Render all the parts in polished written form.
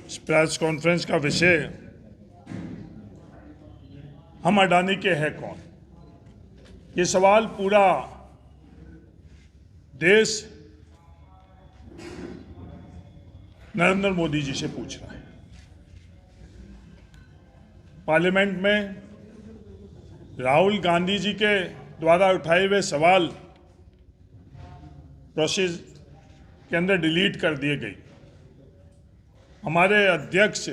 इस press conference का विषय हम अडानी के हैं कौन। ये सवाल पूरा देश नरेंद्र मोदी जी से पूछ रहा है। पार्लियामेंट में राहुल गांधी जी के द्वारा उठाए हुए सवाल प्रोसेस के अंदर डिलीट कर दिए गए। हमारे अध्यक्ष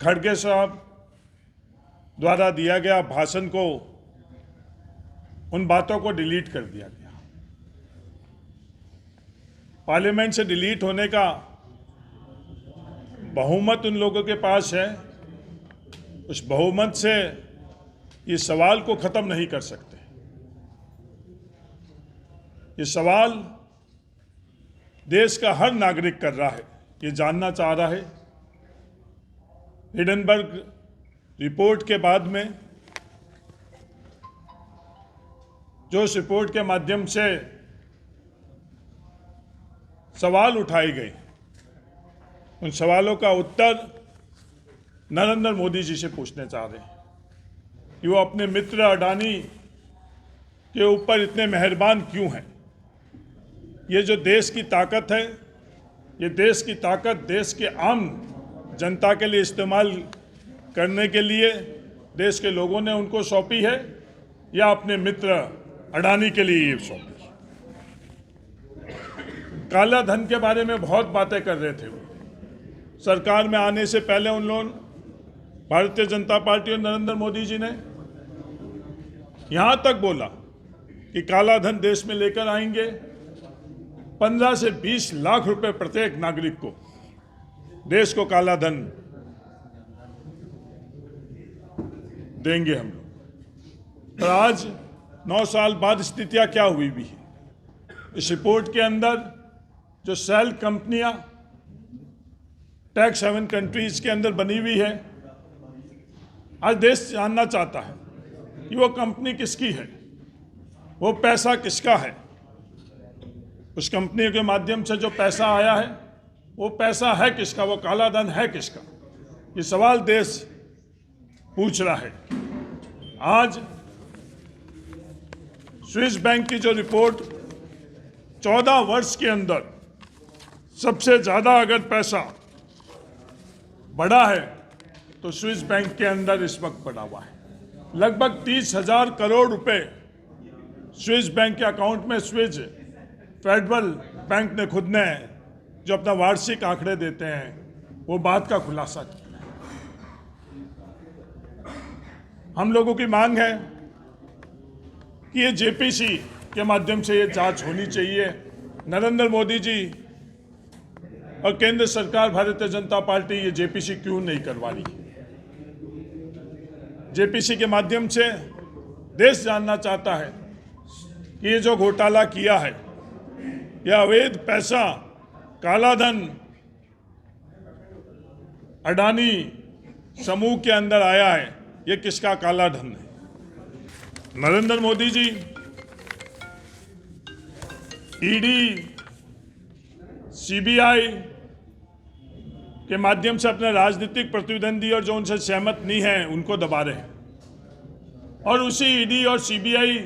खड़गे साहब द्वारा दिया गया भाषण को, उन बातों को डिलीट कर दिया गया। पार्लियामेंट से डिलीट होने का बहुमत उन लोगों के पास है, उस बहुमत से ये सवाल को खत्म नहीं कर सकते। ये सवाल देश का हर नागरिक कर रहा है, ये जानना चाह रहा है। हिडनबर्ग रिपोर्ट के बाद में जो इस रिपोर्ट के माध्यम से सवाल उठाए गए, उन सवालों का उत्तर नरेंद्र मोदी जी से पूछने चाह रहे हैं कि वो अपने मित्र अडानी के ऊपर इतने मेहरबान क्यों हैं। ये जो देश की ताकत है, ये देश की ताकत देश के आम जनता के लिए इस्तेमाल करने के लिए देश के लोगों ने उनको सौंपी है, या अपने मित्र अडानी के लिए ये सौंपी। काला धन के बारे में बहुत बातें कर रहे थे। सरकार में आने से पहले उन लोगों, भारतीय जनता पार्टी और नरेंद्र मोदी जी ने यहां तक बोला कि काला धन देश में लेकर आएंगे, 15 से 20 लाख रुपए प्रत्येक नागरिक को देश को काला धन देंगे हम लोग। पर आज 9 साल बाद स्थितियां क्या हुई भी है। इस रिपोर्ट के अंदर जो सेल कंपनियां टैक्स हेवन कंट्रीज के अंदर बनी हुई है, आज देश जानना चाहता है कि वो कंपनी किसकी है, वो पैसा किसका है। उस कंपनी के माध्यम से जो पैसा आया है, वो पैसा है किसका, वो काला धन है किसका। ये सवाल देश पूछ रहा है। आज स्विस बैंक की जो रिपोर्ट 14 वर्ष के अंदर सबसे ज्यादा अगर पैसा बढ़ा है तो स्विस बैंक के अंदर इस वक्त बढ़ा हुआ है। लगभग 30,000 करोड़ रुपए स्विस बैंक के अकाउंट में स्विस फेडरल बैंक ने खुद ने जो अपना वार्षिक आंकड़े देते हैं वो बात का खुलासा किया। हम लोगों की मांग है कि ये जेपीसी के माध्यम से ये जांच होनी चाहिए। नरेंद्र मोदी जी और केंद्र सरकार भारतीय जनता पार्टी ये जेपीसी क्यों नहीं करवा रही। जेपीसी के माध्यम से देश जानना चाहता है कि ये जो घोटाला किया है, यह अवैध पैसा, काला धन अडानी समूह के अंदर आया है, ये किसका काला धन है। नरेंद्र मोदी जी ईडी, सीबीआई के माध्यम से अपने राजनीतिक प्रतिद्वंदी और जो उनसे सहमत नहीं है उनको दबा रहे हैं, और उसी ईडी और सीबीआई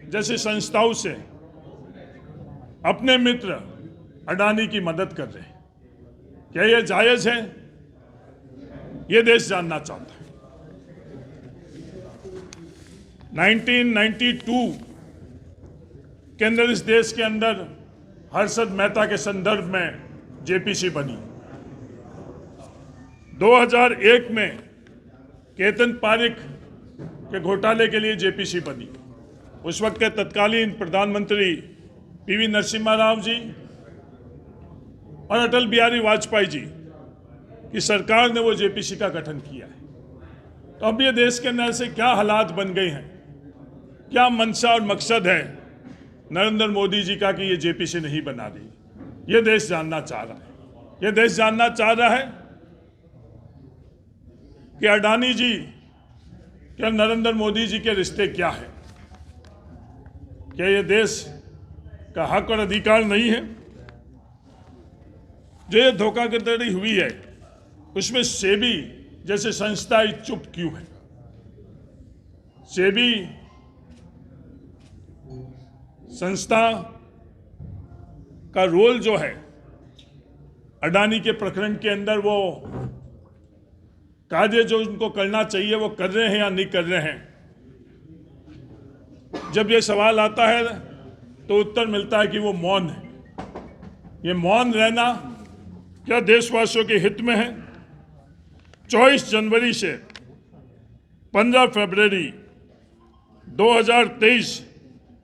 जैसी संस्थाओं से अपने मित्र अडानी की मदद कर रहे हैं। क्या यह जायज है? यह देश जानना चाहता है। 1992 के अंदर इस देश के अंदर हर्षद मेहता के संदर्भ में जेपीसी बनी। 2001 में केतन पारेख के घोटाले के लिए जेपीसी बनी। उस वक्त के तत्कालीन प्रधानमंत्री पीवी नरसिम्हा राव जी और अटल बिहारी वाजपेयी जी की सरकार ने वो जेपीसी का गठन किया है। तो अब ये देश के अंदर से क्या हालात बन गए हैं, क्या मंशा और मकसद है नरेंद्र मोदी जी का कि ये जेपीसी नहीं बना रही। ये देश जानना चाह रहा है। ये देश जानना चाह रहा है कि अडानी जी क्या नरेंद्र मोदी जी के रिश्ते क्या है। क्या ये देश का हक और अधिकार नहीं है? जो ये धोखाधड़ी हुई है, उसमें सेबी जैसे संस्थाएं चुप क्यों है? सेबी संस्था का रोल जो है अडानी के प्रकरण के अंदर, वो कार्य जो उनको करना चाहिए वो कर रहे हैं या नहीं कर रहे हैं, जब ये सवाल आता है तो उत्तर मिलता है कि वो मौन है। ये मौन रहना क्या देशवासियों के हित में है? 24 जनवरी से 15 फरवरी 2023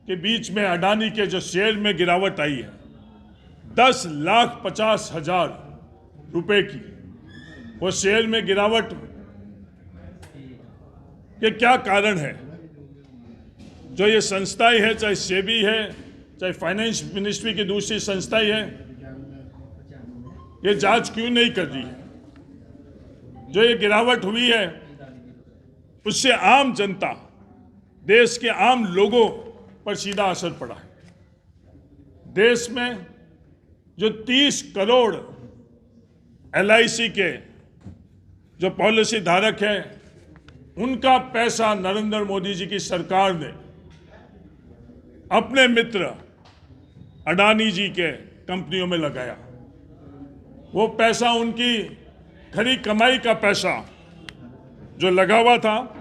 के बीच में अडानी के जो शेयर में गिरावट आई है 10,50,000 रुपए की, वो शेयर में गिरावट के क्या कारण है? जो ये संस्थाएं है, चाहे सेबी है, चाहे फाइनेंस मिनिस्ट्री की दूसरी संस्थाएं है, ये जांच क्यों नहीं कर रही है? जो ये गिरावट हुई है उससे आम जनता, देश के आम लोगों पर सीधा असर पड़ा है। देश में जो 30 करोड़ LIC के जो पॉलिसी धारक हैं, उनका पैसा नरेंद्र मोदी जी की सरकार ने अपने मित्र अडानी जी के कंपनियों में लगाया। वो पैसा उनकी खरी कमाई का पैसा जो लगा हुआ था,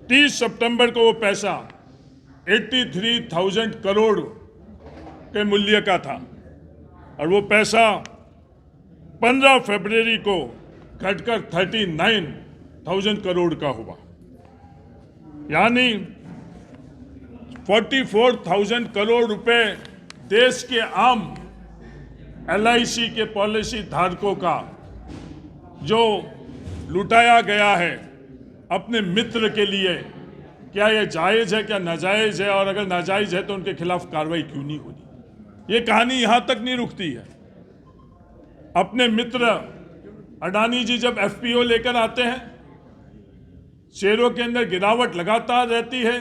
30 सितंबर को वो पैसा 83,000 करोड़ के मूल्य का था और वो पैसा 15 फरवरी को घटकर 39,000 करोड़ का हुआ। यानी 44,000 करोड़ रुपए देश के आम LIC के पॉलिसी धारकों का जो लुटाया गया है अपने मित्र के लिए, क्या ये जायज़ है, क्या नाजायज़ है? और अगर नाजायज़ है तो उनके खिलाफ कार्रवाई क्यों नहीं हो रही? ये कहानी यहाँ तक नहीं रुकती है। अपने मित्र अडानी जी जब FPO लेकर आते हैं, शेयरों के अंदर गिरावट लगातार रहती है।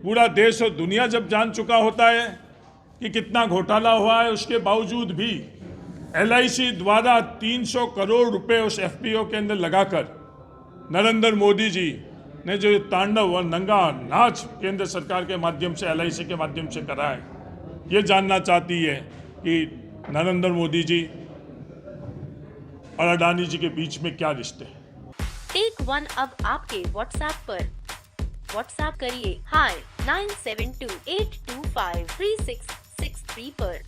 पूरा देश और दुनिया जब जान चुका होता है कि कितना घोटाला हुआ है, उसके बावजूद भी LIC द्वारा 300 करोड़ रुपए उस FPO के अंदर लगाकर नरेंद्र मोदी जी ने जो तांडव और नंगा नाच केंद्र सरकार के माध्यम से, LIC के माध्यम से करा है, ये जानना चाहती है कि नरेंद्र मोदी जी और अडानी जी के बीच में क्या रिश्ते हैं। टेक वन अब आपके WhatsApp पर। WhatsApp करिए hi 9728253663 पर।